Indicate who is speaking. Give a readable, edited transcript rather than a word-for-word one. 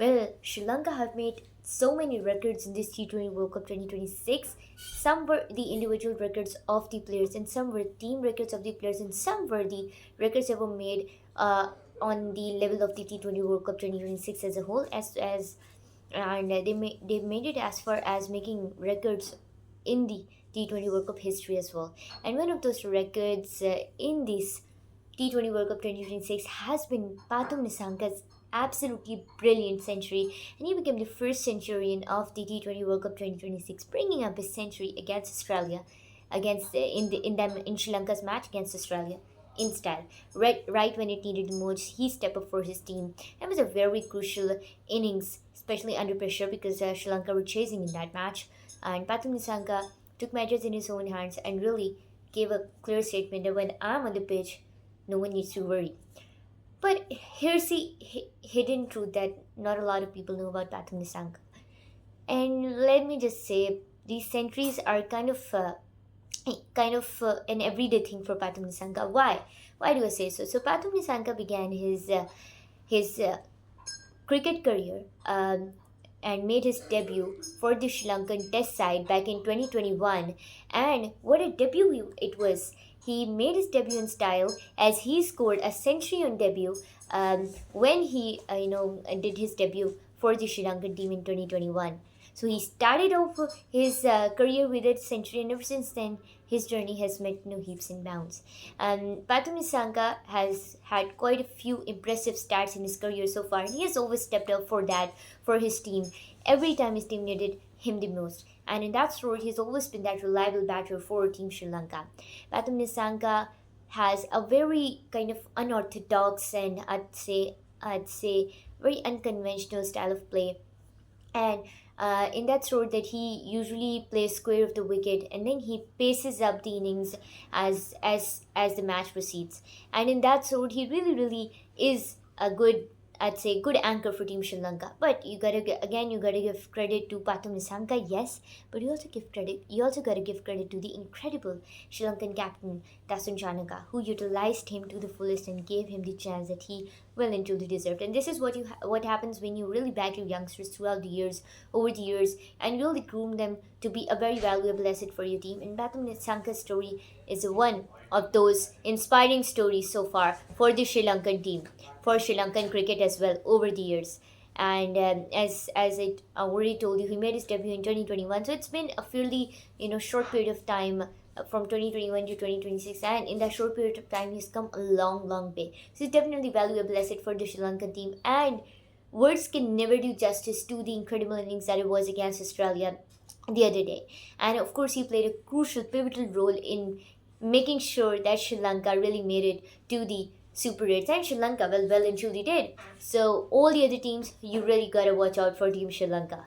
Speaker 1: Well, Sri Lanka have made so many records in this T20 World Cup 2026. Some were the individual records of the players, and some were team records of the players, and some were the records ever made on the level of the T20 World Cup 2026 as a whole. As and they made it as far as making records in the T20 World Cup history as well. And one of those records in this T20 World Cup 2026 has been Pathum Nissanka's absolutely brilliant century, and he became the first centurion of the T20 World Cup 2026, bringing up his century against Australia, against in Sri Lanka's match against Australia. In style, right when it needed the most, he stepped up for his team. It was a very crucial innings, especially under pressure because Sri Lanka were chasing in that match, and Pathum Nissanka took matters in his own hands and really gave a clear statement that when I'm on the pitch, no one needs to worry. But here's the hidden truth that not a lot of people know about Pathum Nissanka. And let me just say, these centuries are kind of an everyday thing for Pathum Nissanka. Why? Why do I say so? So Pathum Nissanka began his cricket career and made his debut for the Sri Lankan Test side back in 2021. And what a debut it was! He made his debut in style as he scored a century on debut when he did his debut for the Sri Lankan team in 2021. So he started off his career with a century, and ever since then, his journey has met no heaps and bounds. Pathum Nissanka has had quite a few impressive stats in his career so far, and he has always stepped up for that for his team every time his team needed him the most. And in that sort, he's always been that reliable batter for Team Sri Lanka. Pathum Nissanka has a very kind of unorthodox and I'd say very unconventional style of play, and in that sort that he usually plays square of the wicket and then he paces up the innings as the match proceeds, and in that sort he really is a good, I'd say, good anchor for Team Sri Lanka. But you gotta give credit to Pathum Nissanka, yes, but you also gotta give credit to the incredible Sri Lankan captain Dasun Chanaka, who utilized him to the fullest and gave him the chance that he well and truly deserved. And this is what happens when you really back your youngsters throughout the years, over the years, and really groom them to be a very valuable asset for your team. And Pathum Nissanka's story is one of those inspiring stories so far for the Sri Lankan team, for Sri Lankan cricket as well over the years. And as I already told you, he made his debut in 2021. So it's been a fairly short period of time from 2021 to 2026, and in that short period of time he's come a long way. So he's definitely valuable asset for the Sri Lankan team, and words can never do justice to the incredible innings that it was against Australia the other day. And of course he played a crucial pivotal role in making sure that Sri Lanka really made it to the Super 8s, and Sri Lanka well and truly did. So all the other teams, you really gotta watch out for Team Sri Lanka.